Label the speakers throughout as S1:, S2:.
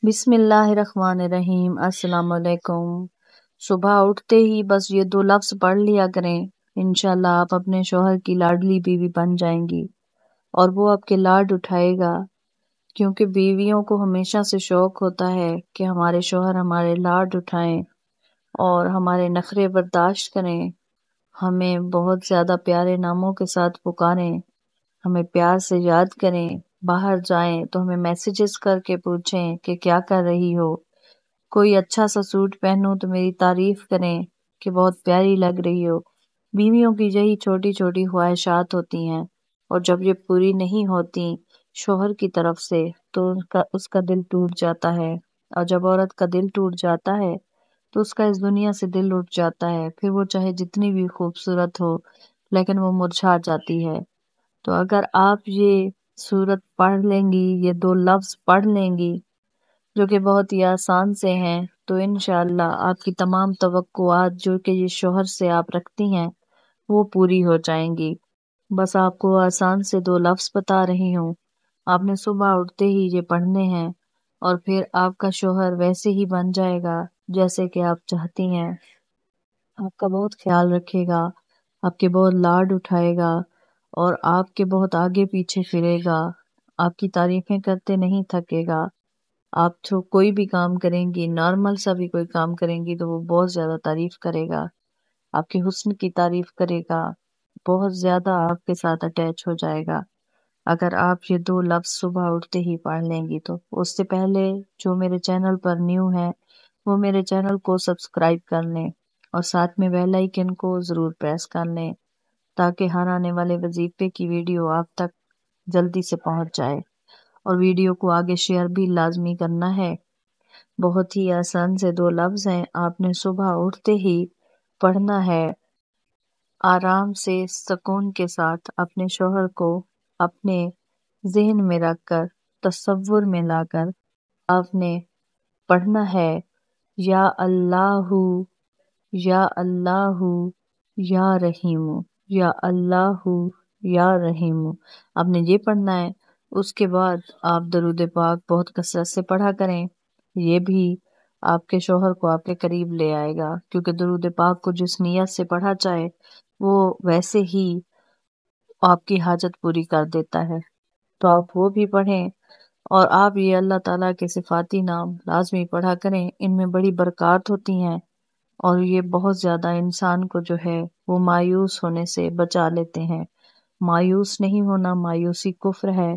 S1: بسم اللہ الرحمن الرحیم۔ السلام علیکم۔ صبح اٹھتے ہی بس یہ دو لفظ پڑھ لیا کریں، انشاءاللہ آپ اپنے شوہر کی لاڈلی بیوی بن جائیں گی اور وہ آپ کے لاڈ اٹھائے گا، کیونکہ بیویوں کو ہمیشہ سے شوق ہوتا ہے کہ ہمارے شوہر ہمارے لاڈ اٹھائیں اور ہمارے نخرے برداشت کریں، ہمیں بہت زیادہ پیارے ناموں کے ساتھ پکاریں، ہمیں پیار سے یاد کریں، باہر جائیں تو ہمیں میسیجز کر کے پوچھیں کہ کیا کر رہی ہو، کوئی اچھا سا سوٹ پہنوں تو میری تعریف کریں کہ بہت پیاری لگ رہی ہو۔ بیویوں کی یہی چھوٹی چھوٹی خواہشات ہوتی ہیں، اور جب یہ پوری نہیں ہوتی شوہر کی طرف سے تو اس کا دل ٹوٹ جاتا ہے، اور جب عورت کا دل ٹوٹ جاتا ہے تو اس کا اس دنیا سے دل اٹھ جاتا ہے، پھر وہ چاہے جتنی بھی خوبصورت ہو لیکن وہ مرجھا جاتی ہے۔ تو اگر آپ یہ سورت پڑھ لیں گی، یہ دو لفظ پڑھ لیں گی جو کہ بہت ہی آسان سے ہیں، تو انشاءاللہ آپ کی تمام توقعات جو کہ یہ شوہر سے آپ رکھتی ہیں وہ پوری ہو جائیں گی۔ بس آپ کو آسان سے دو لفظ بتا رہی ہوں، آپ نے صبح اٹھتے ہی یہ پڑھنے ہیں اور پھر آپ کا شوہر ویسے ہی بن جائے گا جیسے کہ آپ چاہتی ہیں، آپ کا بہت خیال رکھے گا، آپ کے بہت لاڈ اٹھائے گا اور آپ کے بہت آگے پیچھے پھرے گا، آپ کی تعریفیں کرتے نہیں تھکے گا۔ آپ جو کوئی بھی کام کریں گی، نارمل سا بھی کوئی کام کریں گی تو وہ بہت زیادہ تعریف کرے گا، آپ کے حسن کی تعریف کرے گا، بہت زیادہ آپ کے ساتھ اٹیچ ہو جائے گا اگر آپ یہ دو لفظ صبح اٹھتے ہی پڑھ لیں گی تو۔ اس سے پہلے جو میرے چینل پر نیو ہے وہ میرے چینل کو سبسکرائب کر لیں اور ساتھ میں بیل آئیکن کو ضرور پریس کر لیں تاکہ ہر آنے والے وظیفے کی ویڈیو آپ تک جلدی سے پہنچ جائے، اور ویڈیو کو آگے شیئر بھی لازمی کرنا ہے۔ بہت ہی آسان سے دو لفظ ہیں، آپ نے صبح اٹھتے ہی پڑھنا ہے، آرام سے سکون کے ساتھ اپنے شوہر کو اپنے ذہن میں رکھ کر، تصور میں لا کر آپ نے پڑھنا ہے، یا اللہ یا اللہ یا رحیم، یا اللہ یا رحیم۔ آپ نے یہ پڑھنا ہے، اس کے بعد آپ درود پاک بہت کثرت سے پڑھا کریں، یہ بھی آپ کے شوہر کو آپ کے قریب لے آئے گا، کیونکہ درود پاک کو جس نیت سے پڑھا جائے وہ ویسے ہی آپ کی حاجت پوری کر دیتا ہے، تو آپ وہ بھی پڑھیں، اور آپ یہ اللہ تعالیٰ کے صفاتی نام لازمی پڑھا کریں، ان میں بڑی برکات ہوتی ہیں اور یہ بہت زیادہ انسان کو جو ہے وہ مایوس ہونے سے بچا لیتے ہیں۔ مایوس نہیں ہونا، مایوسی کفر ہے،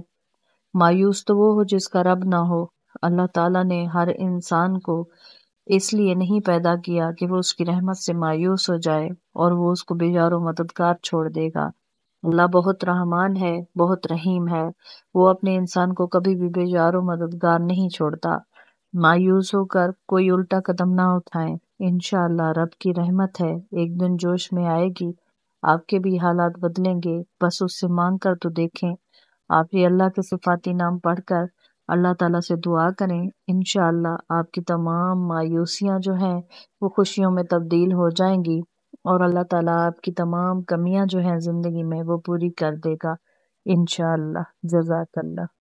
S1: مایوس تو وہ ہو جس کا رب نہ ہو۔ اللہ تعالیٰ نے ہر انسان کو اس لیے نہیں پیدا کیا کہ وہ اس کی رحمت سے مایوس ہو جائے اور وہ اس کو بے یار و مددگار چھوڑ دے گا۔ اللہ بہت رحمان ہے، بہت رحیم ہے، وہ اپنے انسان کو کبھی بھی بے یار و مددگار نہیں چھوڑتا۔ مایوس ہو کر کوئی الٹا قدم نہ اٹھائیں، انشاءاللہ رب کی رحمت ہے، ایک دن جوش میں آئے گی، آپ کے بھی حالات بدلیں گے، بس اس سے مانگ کر تو دیکھیں۔ آپ یہ اللہ کے صفاتی نام پڑھ کر اللہ تعالیٰ سے دعا کریں، انشاءاللہ آپ کی تمام مایوسیاں جو ہیں وہ خوشیوں میں تبدیل ہو جائیں گی، اور اللہ تعالیٰ آپ کی تمام کمیاں جو ہیں زندگی میں وہ پوری کر دے گا انشاءاللہ۔ جزاک اللہ۔